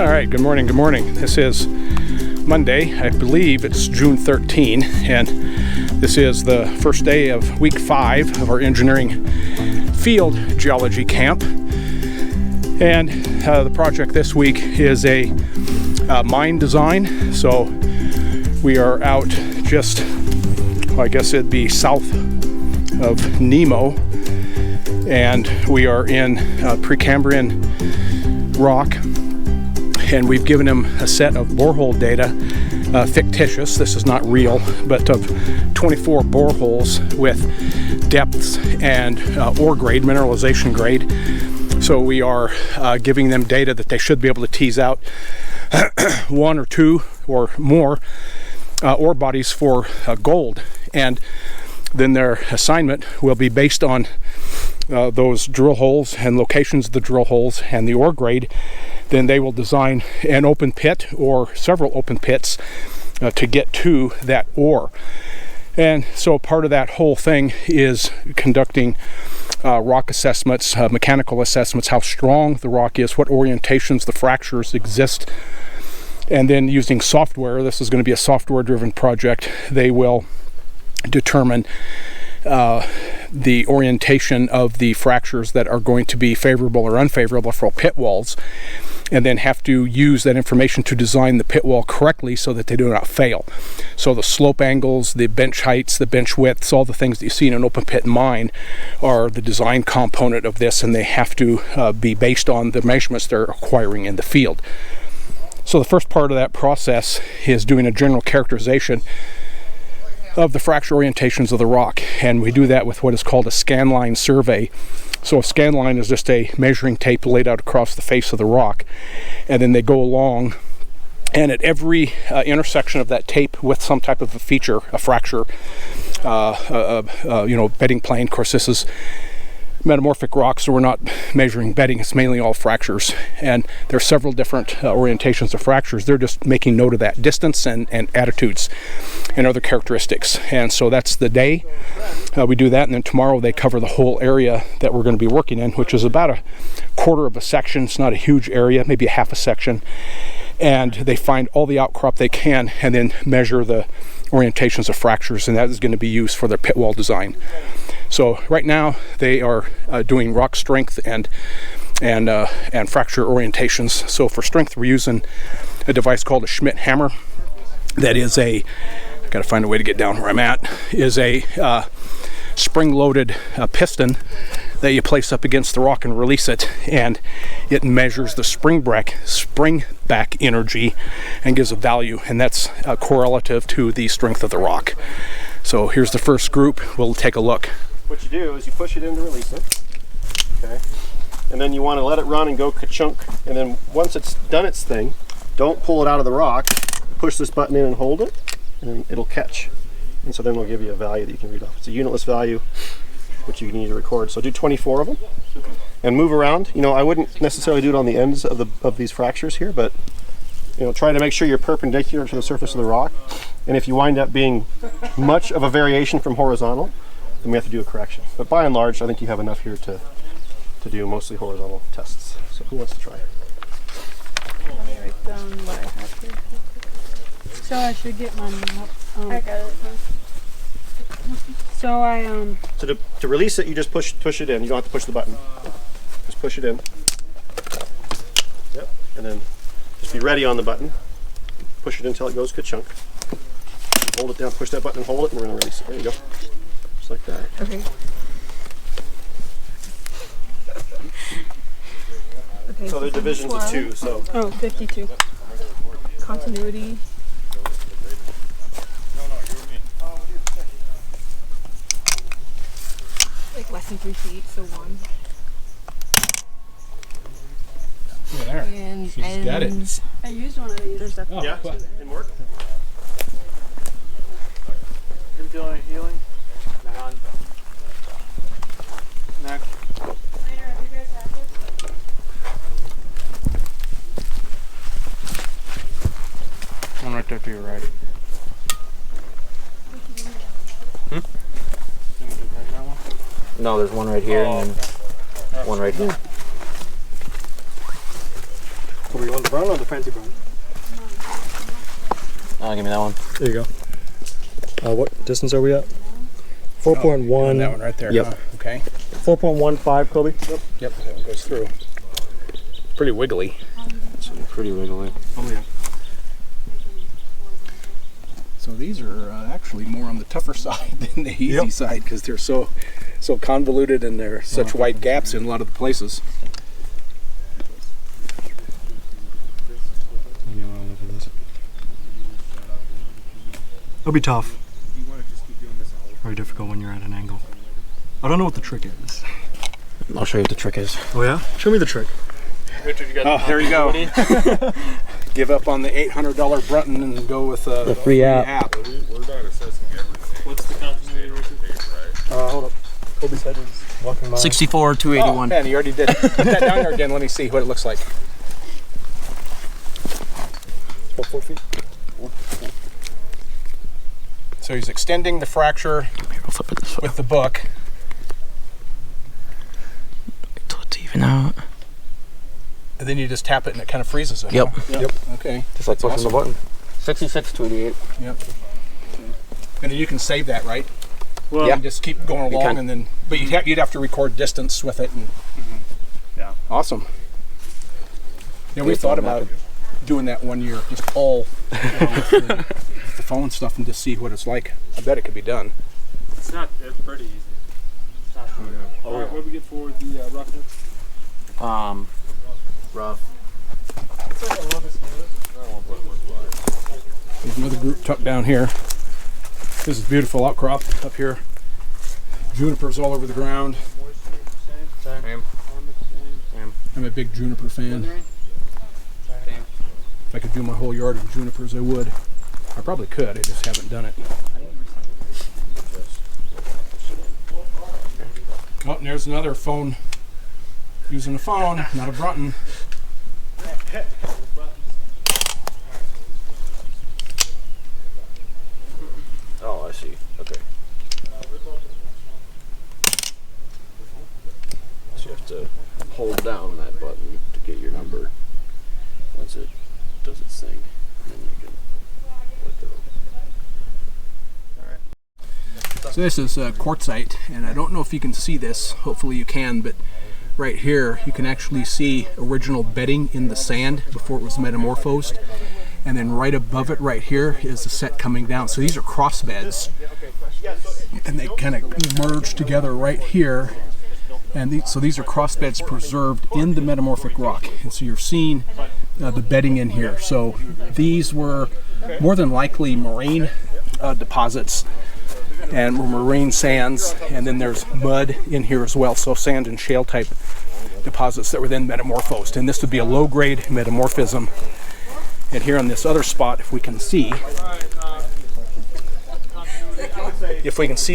All right, good morning, good morning. This is Monday, I believe it's June 13, and this is the first day of week 5 of our engineering field geology camp. And the project this week is a mine design. So we are out just, well, I guess it'd be south of Nemo, and we are in Precambrian rock, and we've given him a set of borehole data, fictitious, this is not real, but of 24 boreholes with depths and ore grade, mineralization grade. So we are giving them data that they should be able to tease out one or two or more ore bodies for gold, and then their assignment will be based on those drill holes and locations of the drill holes and the ore grade. Then they will design an open pit or several open pits to get to that ore. And so part of that whole thing is conducting rock assessments, mechanical assessments, how strong the rock is, what orientations the fractures exist, and then using software. This is going to be a software driven project. They will determine the orientation of the fractures that are going to be favorable or unfavorable for pit walls, and then have to use that information to design the pit wall correctly so that they do not fail. So the slope angles, the bench heights, the bench widths, all the things that you see in an open pit mine are the design component of this, and they have to be based on the measurements they're acquiring in the field. So the first part of that process is doing a general characterization of the fracture orientations of the rock, and we do that with what is called a scanline survey. So a scanline is just a measuring tape laid out across the face of the rock, and then they go along, and at every intersection of that tape with some type of a feature, a fracture, bedding plane. Of course, this is metamorphic rock, so we're not measuring bedding, it's mainly all fractures, and there are several different orientations of fractures. They're just making note of that distance and attitudes and other characteristics. And so that's the day we do that, and then tomorrow they cover the whole area that we're going to be working in, which is about a quarter of a section. It's not a huge area, maybe a half a section, and they find all the outcrop they can and then measure the orientations of fractures, and that is going to be used for their pit wall design. So right now they are doing rock strength and fracture orientations. So for strength, we're using a device called a Schmidt hammer. That is I got to find a way to get down where I'm at, is a spring-loaded piston that you place up against the rock and release it, and it measures the spring back energy and gives a value, and that's correlative to the strength of the rock. So here's the first group. We'll take a look. What you do is you push it in to release it, okay? And then you want to let it run and go ka-chunk, and then once it's done its thing, don't pull it out of the rock, push this button in and hold it, and it'll catch. And so then we'll give you a value that you can read off. It's a unitless value, which you need to record. So do 24 of them, and move around. You know, I wouldn't necessarily do it on the ends of these fractures here, but try to make sure you're perpendicular to the surface of the rock. And if you wind up being much of a variation from horizontal, then we have to do a correction. But by and large, I think you have enough here to do mostly horizontal tests. So who wants to try? Let me write down what I have here. So I should get my map. I got it. So So to release it, you just push it in. You don't have to push the button. Just push it in. Yep. And then just be ready on the button. Push it until it goes ka-chunk. Hold it down, push that button and hold it, and we're going to release it. There you go. Just like that. Okay. Okay. So they're divisions of 2. So 52. Continuity. Like less than 3 feet, so 1. Yeah, there. And She's got it. I used one of these. There's definitely. yeah, didn't work. You feel any healing? None. Next. Later, have you guys had this? One right there to your right. No, there's one right here and then one right here. You want the brown or the fancy brown? Give me that one. There you go. What distance are we at? 4.1. That one right there. Yep. Huh? Okay. 4.15, Kobe. Yep. That one goes through. Pretty wiggly. It's pretty wiggly. Oh yeah. So these are actually more on the tougher side than the easy side because they're so convoluted and there are such wide gaps in a lot of the places. It'll be tough. Very difficult when you're at an angle. I don't know what the trick is. I'll show you what the trick is. Oh yeah? Show me the trick. Richard, you got Oh, there you go. Give up on the $800 Brunton and go with the free app. We're not assessing everything. What's the continuity, Richard? Hold up. Kobe's head is walking by. 64, Oh, 281. man, you already did. Put that down there again. Let me see what it looks like. About 4 feet. So he's extending the fracture Here, I'll flip it this way. with the book. Until it's even out. And then you just tap it and it kind of freezes it. Yep. Huh? Yep. Okay. Just like pushing awesome. the button. 66, 288. Yep. And then you can save that, right? Well, Yeah. Just keep going You along, can. and then, but you'd have to record distance with it. And Yeah. Awesome. Yeah, we Good thought phone about method. doing that one year, just all with the phone stuff, and just see what it's like. I bet it could be done. It's pretty easy. It's not hard. All right, what do we get for the roughness? Rough. There's another group tucked down here. This is beautiful outcrop up here. Junipers all over the ground. Same. I'm a big juniper fan. If I could do my whole yard of junipers, I would. I probably could, I just haven't done it. Oh, and there's another phone. Using a phone, not a Brunton. Oh, I see. Okay. So you have to hold down that button to get your number. Once it does its thing, and then you can let go. So this is quartzite, and I don't know if you can see this. Hopefully you can, but right here you can actually see original bedding in the sand before it was metamorphosed. And then right above it right here is the set coming down. So these are cross beds, and they kind of merge together right here. And so these are cross beds preserved in the metamorphic rock. And so you're seeing the bedding in here. So these were more than likely moraine deposits and marine sands, and then there's mud in here as well, so sand and shale type deposits that were then metamorphosed, and this would be a low grade metamorphism. And here on this other spot, if we can see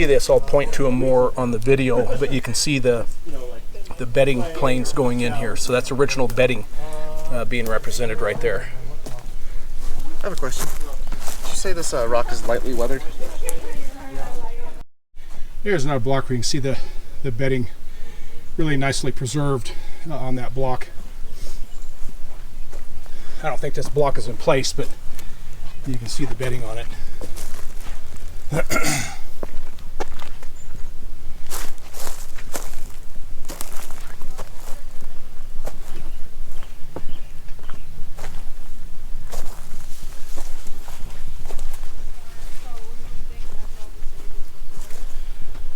this, I'll point to them more on the video, but you can see the bedding planes going in here, so that's original bedding being represented right there. I have a question. Did you say this rock is lightly weathered? Here's another block where you can see the bedding really nicely preserved on that block. I don't think this block is in place, but you can see the bedding on it.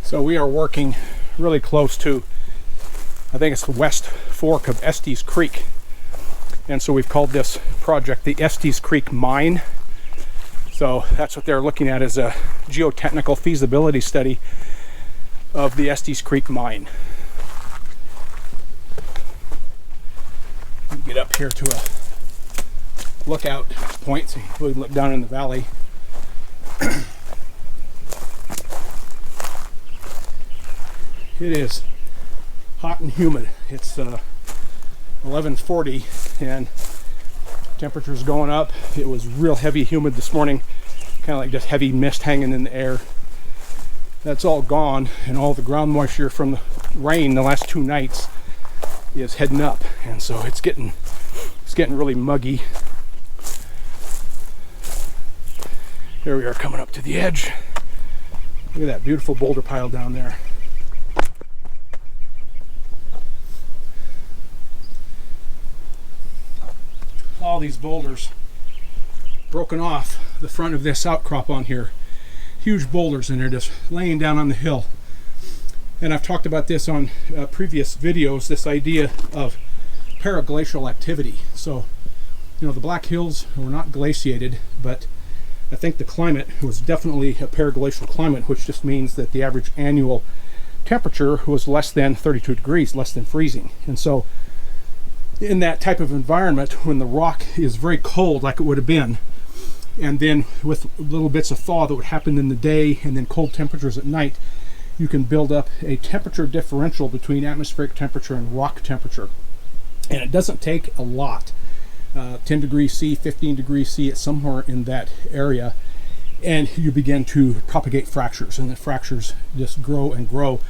So we are working really close to, I think it's the west fork of Estes Creek. And so we've called this project the Estes Creek Mine. So that's what they're looking at, is a geotechnical feasibility study of the Estes Creek Mine. Get up here to a lookout point so we can look down in the valley. It is hot and humid. It's 11:40 and temperature's going up. It was real heavy humid this morning, kind of like just heavy mist hanging in the air. That's all gone, and all the ground moisture from the rain the last 2 nights is heading up, and so it's getting It's getting really muggy. Here we are coming up to the edge. Look at that beautiful boulder pile down there. All these boulders broken off the front of this outcrop on here. Huge boulders, and they're just laying down on the hill. And I've talked about this on previous videos, this idea of paraglacial activity. So, you know, the Black Hills were not glaciated, but I think the climate was definitely a paraglacial climate, which just means that the average annual temperature was less than 32 degrees, less than freezing. And so in that type of environment, when the rock is very cold like it would have been, and then with little bits of thaw that would happen in the day and then cold temperatures at night, you can build up a temperature differential between atmospheric temperature and rock temperature. And it doesn't take a lot. 10 degrees C, 15 degrees C, it's somewhere in that area, and you begin to propagate fractures, and the fractures just grow and grow,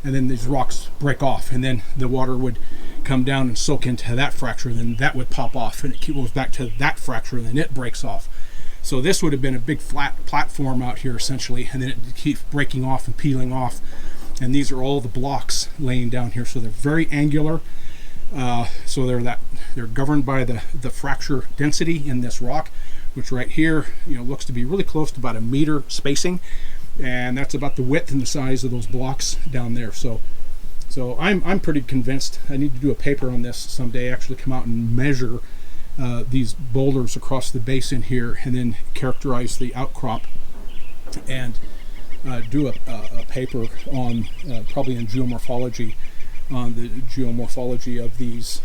and then these rocks break off, and then the water would come down and soak into that fracture, and then that would pop off, and it goes back to that fracture, and then it breaks off. So this would have been a big flat platform out here essentially, and then it keeps breaking off and peeling off, and these are all the blocks laying down here. So they're very angular. So they're governed by the fracture density in this rock, which right here, you know, looks to be really close to about a meter spacing, and that's about the width and the size of those blocks down there. So I'm pretty convinced. I need to do a paper on this someday, actually come out and measure these boulders across the basin here, and then characterize the outcrop, and do a paper on probably in geomorphology, on the geomorphology of these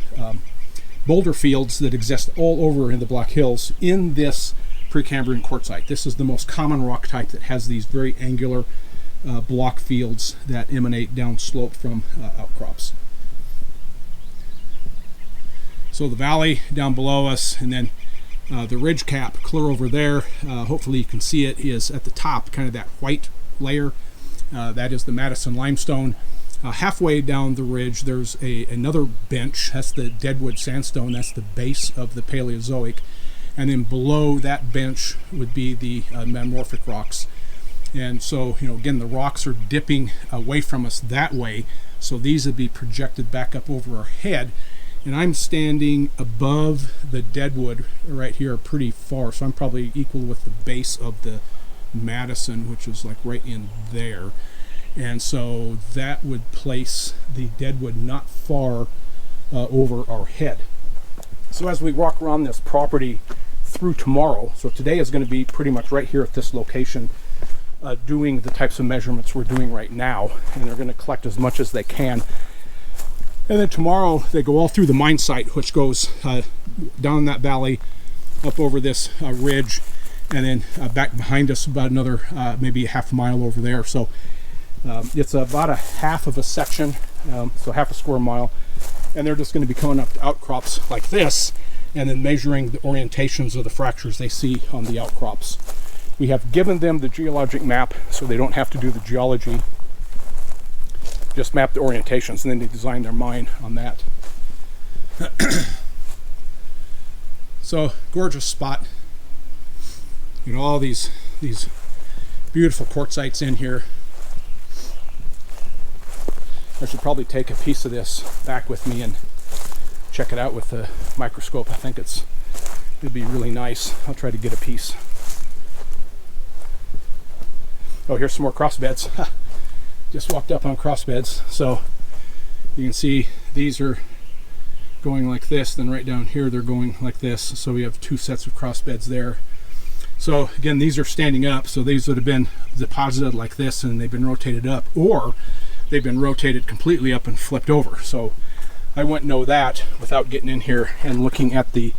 boulder fields that exist all over in the Black Hills in this Precambrian quartzite. This is the most common rock type that has these very angular block fields that emanate down slope from outcrops. So the valley down below us, and then the ridge cap clear over there, hopefully you can see it, is at the top, kind of that white layer. That is the Madison limestone. Halfway down the ridge there's another bench. That's the Deadwood sandstone. That's the base of the Paleozoic, and then below that bench would be the metamorphic rocks. And so, you know, again, the rocks are dipping away from us that way, so these would be projected back up over our head. And I'm standing above the Deadwood right here pretty far, so I'm probably equal with the base of the Madison, which is like right in there. And so that would place the Deadwood not far over our head. So as we walk around this property through tomorrow, so today is going to be pretty much right here at this location, doing the types of measurements we're doing right now, and they're going to collect as much as they can. And then tomorrow they go all through the mine site, which goes down that valley, up over this ridge, and then back behind us about another maybe a half mile over there. So it's about a half of a section, so half a square mile, and they're just going to be coming up to outcrops like this, and then measuring the orientations of the fractures they see on the outcrops. We have given them the geologic map, so they don't have to do the geology. Just map the orientations, and then they design their mine on that. So gorgeous spot. You know, all these beautiful quartzites in here. I should probably take a piece of this back with me and check it out with the microscope. I think it'd be really nice. I'll try to get a piece. Oh, here's some more cross beds. Just walked up on cross beds, so you can see these are going like this, then right down here they're going like this, so we have two sets of cross beds there. So again, these are standing up, so these would have been deposited like this and they've been rotated up, or they've been rotated completely up and flipped over. So I wouldn't know that without getting in here and looking at the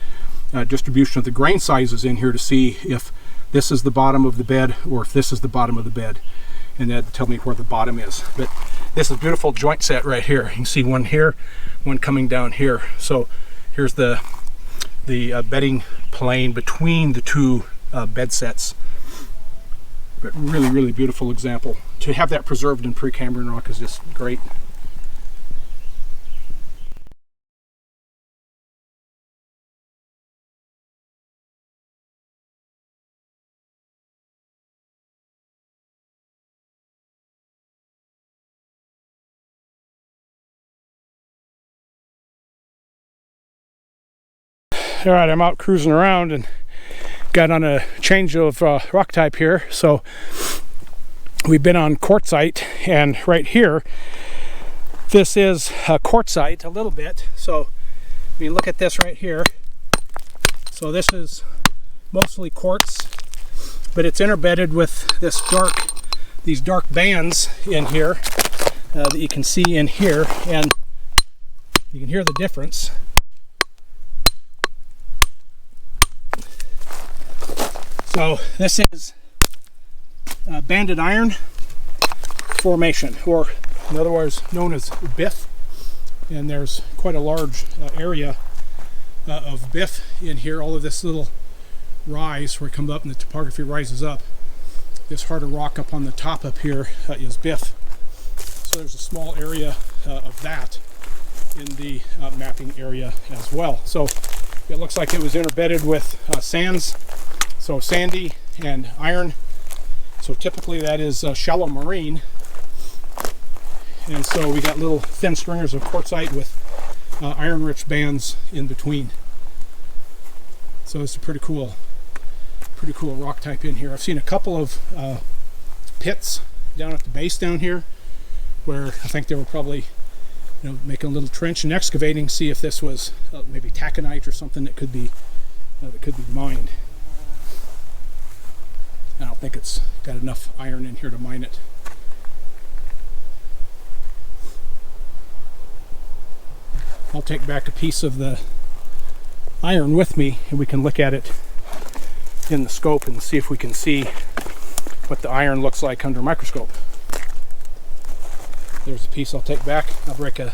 distribution of the grain sizes in here to see if this is the bottom of the bed or if this is the bottom of the bed, and that'd tell me where the bottom is. But this is a beautiful joint set right here. You can see one here, one coming down here. So here's the bedding plane between the two bed sets. But really beautiful example. To have that preserved in Precambrian rock is just great. All right, I'm out cruising around and got on a change of rock type here. So we've been on quartzite, and right here, this is quartzite a little bit. So I mean, look at this right here. So this is mostly quartz, but it's interbedded with these dark bands in here that you can see in here, and you can hear the difference. So this is banded iron formation, or in other words known as BIF, and there's quite a large area of BIF in here. All of this little rise where it comes up and the topography rises up. This harder rock up on the top up here is BIF. So there's a small area of that in the mapping area as well. So it looks like it was interbedded with sands, so sandy and iron. So typically that is shallow marine. And so we got little thin stringers of quartzite with iron-rich bands in between. So it's a pretty cool rock type in here. I've seen a couple of pits down at the base down here, where I think they were probably, making a little trench and excavating, see if this was maybe taconite or something that could be mined. I don't think it's got enough iron in here to mine it. I'll take back a piece of the iron with me and we can look at it in the scope and see if we can see what the iron looks like under a microscope. There's a piece I'll take back. I'll break a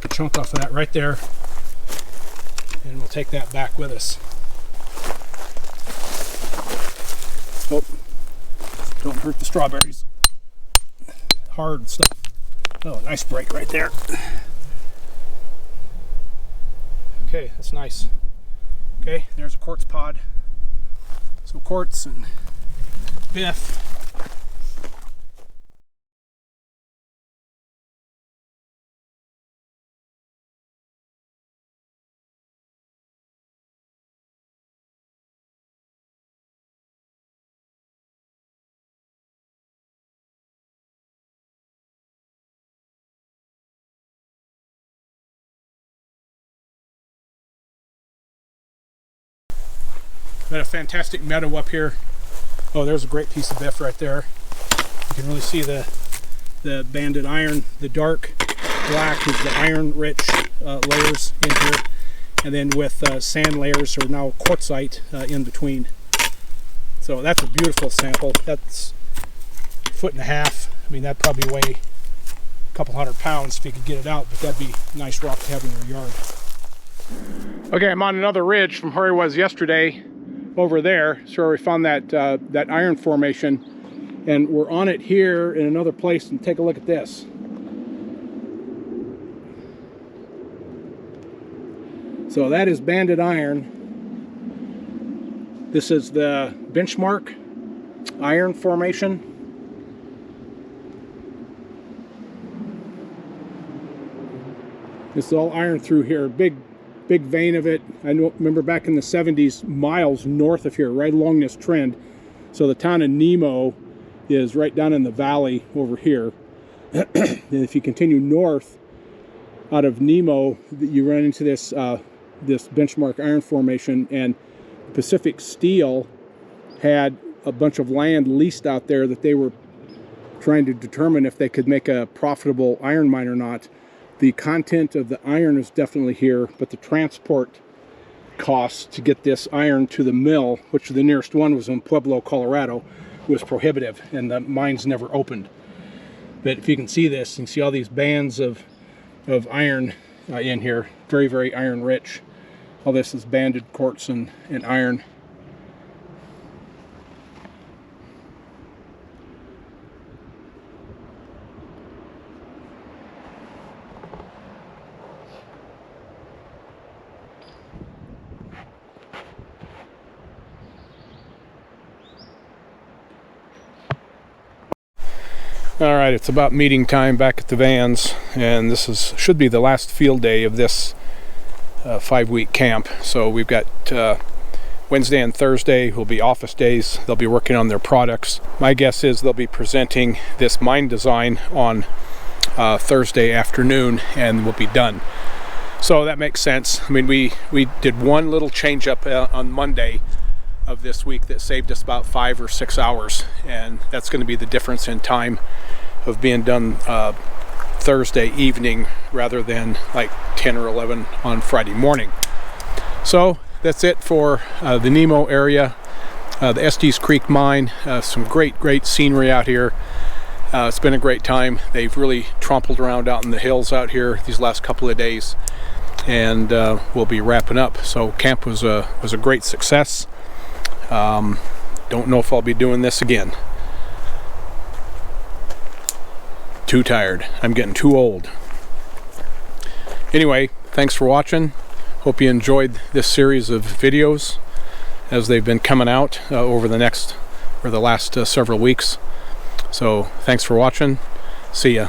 chunk off of that right there, and we'll take that back with us. Oh, don't hurt the strawberries. Hard stuff. Oh, nice break right there. Okay, that's nice. Okay, there's a quartz pod. So quartz and BIF. Got a fantastic meadow up here. Oh, there's a great piece of BIF right there. You can really see the banded iron. The dark black is the iron-rich layers in here, and then with sand layers or now quartzite in between. So that's a beautiful sample. That's 1.5 feet. I mean, that'd probably weigh a couple 100 pounds if you could get it out, but that'd be a nice rock to have in your yard. Okay, I'm on another ridge from where I was yesterday. Over there, so where we found that iron formation, and we're on it here in another place. And take a look at this. So that is banded iron. This is the benchmark iron formation. This is all iron through here. Big vein of it. I remember back in the 70s, miles north of here, right along this trend. So the town of Nemo is right down in the valley over here. And if you continue north out of Nemo, you run into this this benchmark iron formation, and Pacific Steel had a bunch of land leased out there that they were trying to determine if they could make a profitable iron mine or not. The content of the iron is definitely here, but the transport costs to get this iron to the mill, which the nearest one was in Pueblo, Colorado, was prohibitive, and the mines never opened. But if you can see this, you can see all these bands of iron in here, very, very iron rich. All this is banded quartz and iron. All right, it's about meeting time back at the Vans, and this should be the last field day of this 5-week camp. So we've got Wednesday and Thursday will be office days. They'll be working on their products. My guess is they'll be presenting this mine design on Thursday afternoon and we'll be done. So that makes sense. I mean, we did one little change up on Monday of this week that saved us about 5 or 6 hours, and that's going to be the difference in time of being done Thursday evening rather than like 10 or 11 on Friday morning. So that's it for the Nemo area, the Estes Creek mine. Some great scenery out here. It's been a great time. They've really trompled around out in the hills out here these last couple of days, and we'll be wrapping up. So camp was a great success. Don't know if I'll be doing this again. Too tired. I'm getting too old. Anyway, thanks for watching. Hope you enjoyed this series of videos as they've been coming out over the last several weeks. So thanks for watching. See ya.